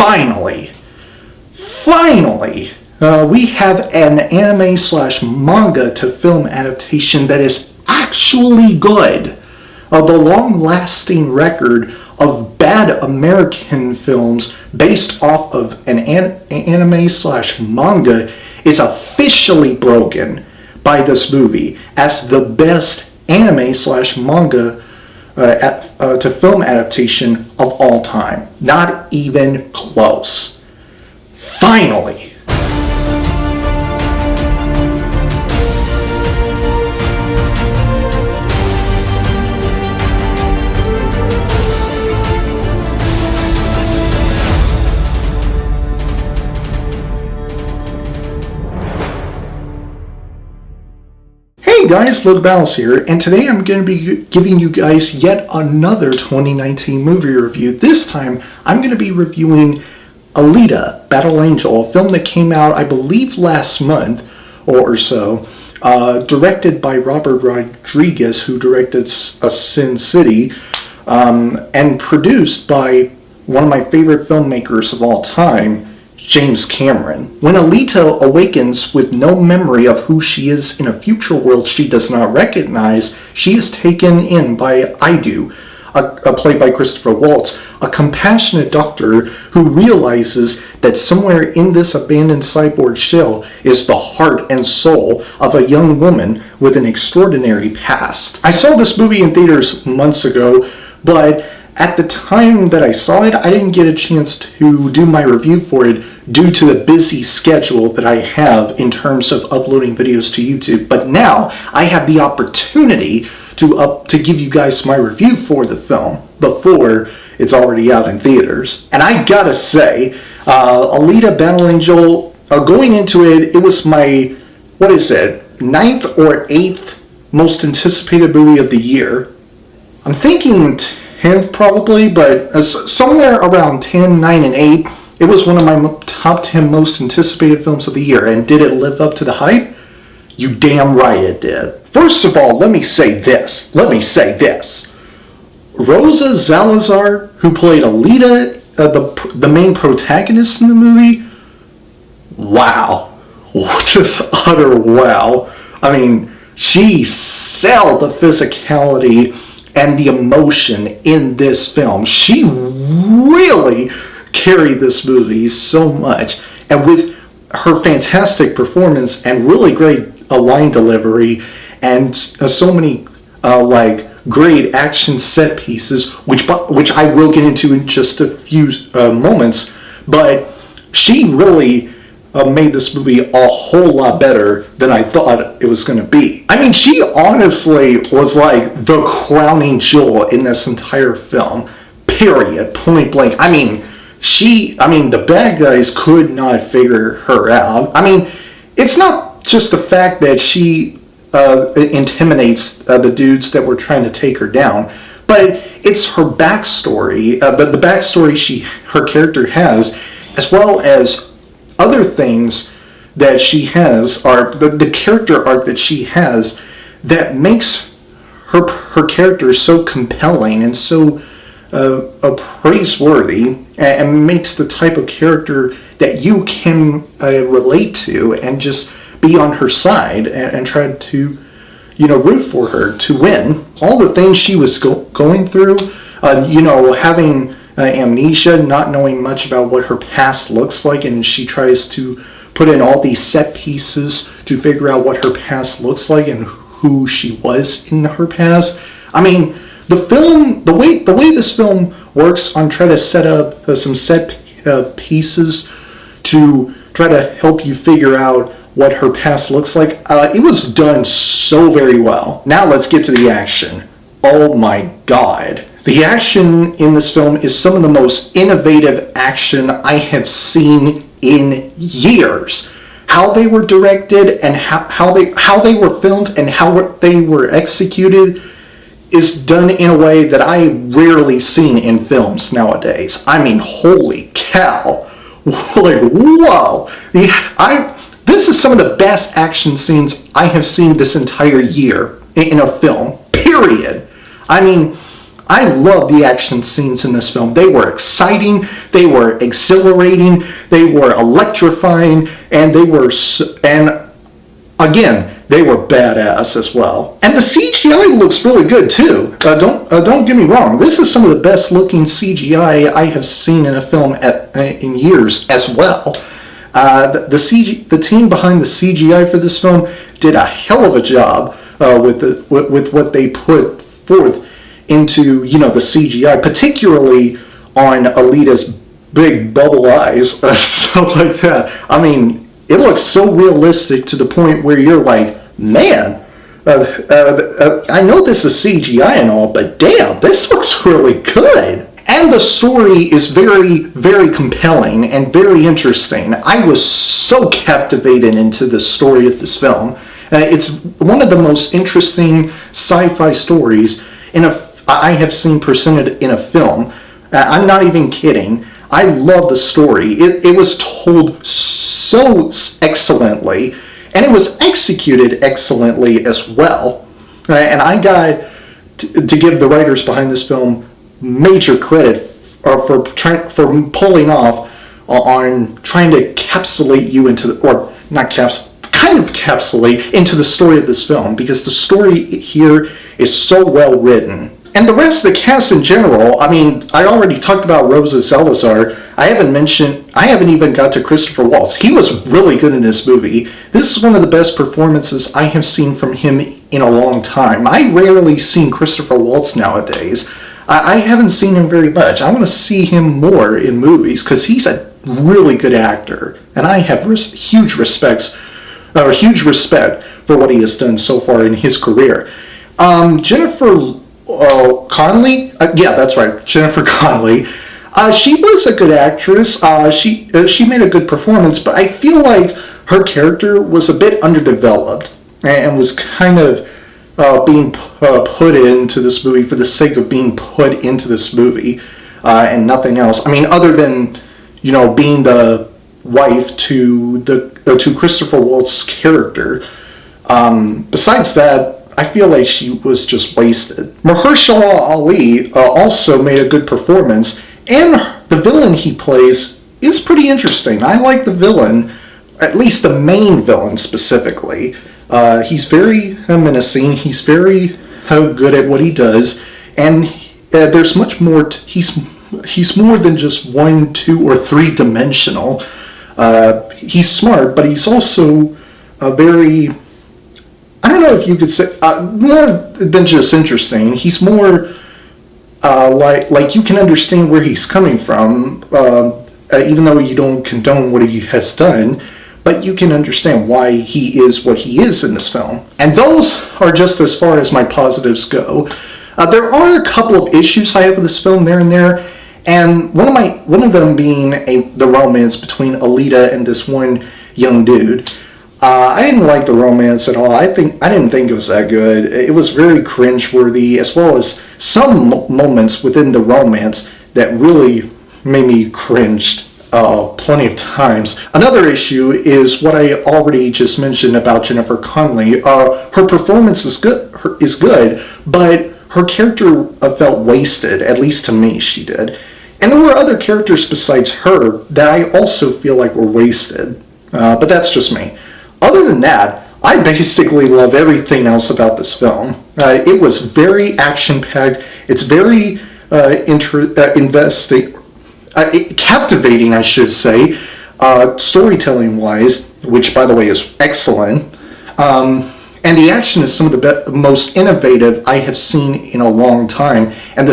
Finally, we have an anime slash manga to film adaptation that is actually good. The long-lasting record of bad American films based off of an anime slash manga is officially broken by this movie as the best anime slash manga to film adaptation of all time. Not even close. Finally. Hey guys, Logan here, and today I'm going to be giving you guys yet another 2019 movie review. This time, I'm going to be reviewing Alita, Battle Angel, a film that came out, I believe, last month or so, directed by Robert Rodriguez, who directed Sin City, and produced by one of my favorite filmmakers of all time, James Cameron. When Alita awakens with no memory of who she is in a future world she does not recognize, she is taken in by Idu, played by Christopher Waltz, a compassionate doctor who realizes that somewhere in this abandoned cyborg shell is the heart and soul of a young woman with an extraordinary past. I saw this movie in theaters months ago, but at the time that I saw it, I didn't get a chance to do my review for it due to the busy schedule that I have in terms of uploading videos to YouTube. But now I have the opportunity to give you guys my review for the film before it's already out in theaters. And I gotta say, Alita Battle Angel, going into it, it was my, 9th or 8th most anticipated movie of the year. I'm thinking 10th probably, but somewhere around 10, 9, and 8. It was one of my top 10 most anticipated films of the year. And did it live up to the hype? You damn right it did. First of all, let me say this. Rosa Salazar, who played Alita, the main protagonist in the movie, wow. Just utter wow. I mean, she sold the physicality and the emotion in this film. She really carried this movie so much, and with her fantastic performance and really great line delivery and so many great action set pieces, which I will get into in just a few moments, but she really made this movie a whole lot better than I thought it was going to be. I mean, she honestly was like the crowning jewel in this entire film, period, point blank. I mean, the bad guys could not figure her out. I mean, it's not just the fact that she intimidates the dudes that were trying to take her down, but it's her backstory, the backstory her character has, as well as other things that she has, are the character arc that she has that makes her character so compelling and so praiseworthy, and makes the type of character that you can relate to and just be on her side and try to, root for her to win. All the things she was going through, having amnesia, not knowing much about what her past looks like, and she tries to put in all these set pieces to figure out what her past looks like and who she was in her past. I mean, the way this film works on trying to set up some set pieces to try to help you figure out what her past looks like, it was done so very well. Now let's get to the action. Oh my god. The action in this film is some of the most innovative action I have seen in years. How they were directed and how they were filmed and how they were executed is done in a way that I rarely seen in films nowadays. I mean, holy cow. Like, whoa. This is some of the best action scenes I have seen this entire year in a film, period. I mean, I love the action scenes in this film. They were exciting, they were exhilarating, they were electrifying, and they were, and again, they were badass as well. And the CGI looks really good too. Don't get me wrong. This is some of the best looking CGI I have seen in a film in years as well. The team behind the CGI for this film did a hell of a job with what they put forth into the CGI, particularly on Alita's big bubble eyes, stuff like that. I mean, it looks so realistic to the point where you're like, man, I know this is CGI and all, but damn, this looks really good. And the story is very, very compelling and very interesting. I was so captivated into the story of this film. It's one of the most interesting sci-fi stories I have seen presented in a film. I'm not even kidding. I love the story. It was told so excellently, and it was executed excellently as well. And I got to give the writers behind this film major credit for pulling off on trying to encapsulate you into into the story of this film, because the story here is so well written. And the rest of the cast in general, I mean, I already talked about Rosa Salazar. I haven't even got to Christopher Waltz. He was really good in this movie. This is one of the best performances I have seen from him in a long time. I rarely seen Christopher Waltz nowadays. I haven't seen him very much. I want to see him more in movies because he's a really good actor. And I have huge respect for what he has done so far in his career. Jennifer Connelly? Yeah, that's right, Jennifer Connelly. She was a good actress. She made a good performance, but I feel like her character was a bit underdeveloped and was kind of being put into this movie for the sake of being put into this movie and nothing else. I mean, other than being the wife to Christopher Waltz's character. Besides that, I feel like she was just wasted. Mahershala Ali also made a good performance, and the villain he plays is pretty interesting. I like the villain, at least the main villain specifically. He's very menacing, he's very good at what he does, and there's much more, he's more than just 1, 2, or 3 dimensional. He's smart, but he's also very, I don't know if you could say, more than just interesting. He's more like you can understand where he's coming from, even though you don't condone what he has done, but you can understand why he is what he is in this film. And those are just as far as my positives go. There are a couple of issues I have with this film there and there, and one of them being the romance between Alita and this one young dude. I didn't like the romance at all. I didn't think it was that good. It was very cringeworthy, as well as some moments within the romance that really made me cringed plenty of times. Another issue is what I already just mentioned about Jennifer Connelly. Her performance is good, but her character felt wasted. At least to me, she did. And there were other characters besides her that I also feel like were wasted. But that's just me. Other than that, I basically love everything else about this film. It was very action-packed. It's very captivating, I should say, storytelling-wise, which, by the way, is excellent. And the action is some of the most innovative I have seen in a long time. And the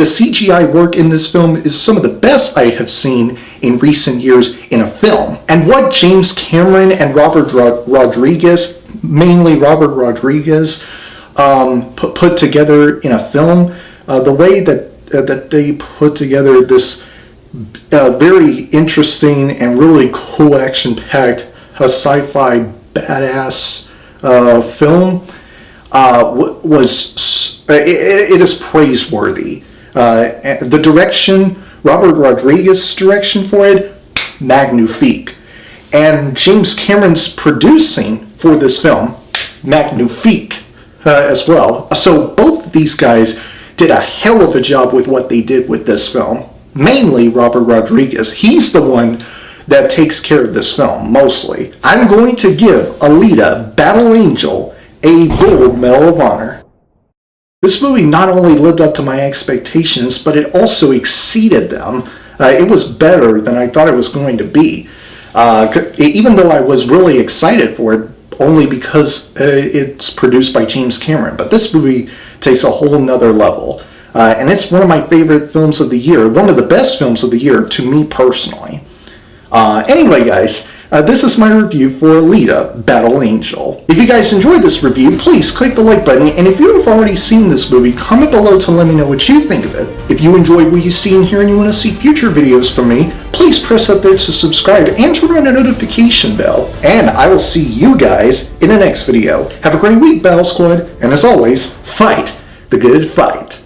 CGI work in this film is some of the best I have seen in recent years in a film. And what James Cameron and Robert Rodriguez, mainly Robert Rodriguez, put together in a film, the way that they put together this very interesting and really cool action-packed sci-fi badass film it is praiseworthy. The direction, Robert Rodriguez's direction for it, magnifique. And James Cameron's producing for this film, magnifique as well. So both of these guys did a hell of a job with what they did with this film. Mainly Robert Rodriguez. He's the one that takes care of this film, mostly. I'm going to give Alita, Battle Angel, a gold Medal of Honor. This movie not only lived up to my expectations, but it also exceeded them. It was better than I thought it was going to be. Even though I was really excited for it, only because it's produced by James Cameron. But this movie takes a whole nother level. And it's one of my favorite films of the year. One of the best films of the year to me personally. Anyway, guys, this is my review for Alita, Battle Angel. If you guys enjoyed this review, please click the like button, and if you have already seen this movie, comment below to let me know what you think of it. If you enjoyed what you see in here and you want to see future videos from me, please press up there to subscribe and turn on the notification bell. And I will see you guys in the next video. Have a great week, Battle Squad, and as always, fight the good fight.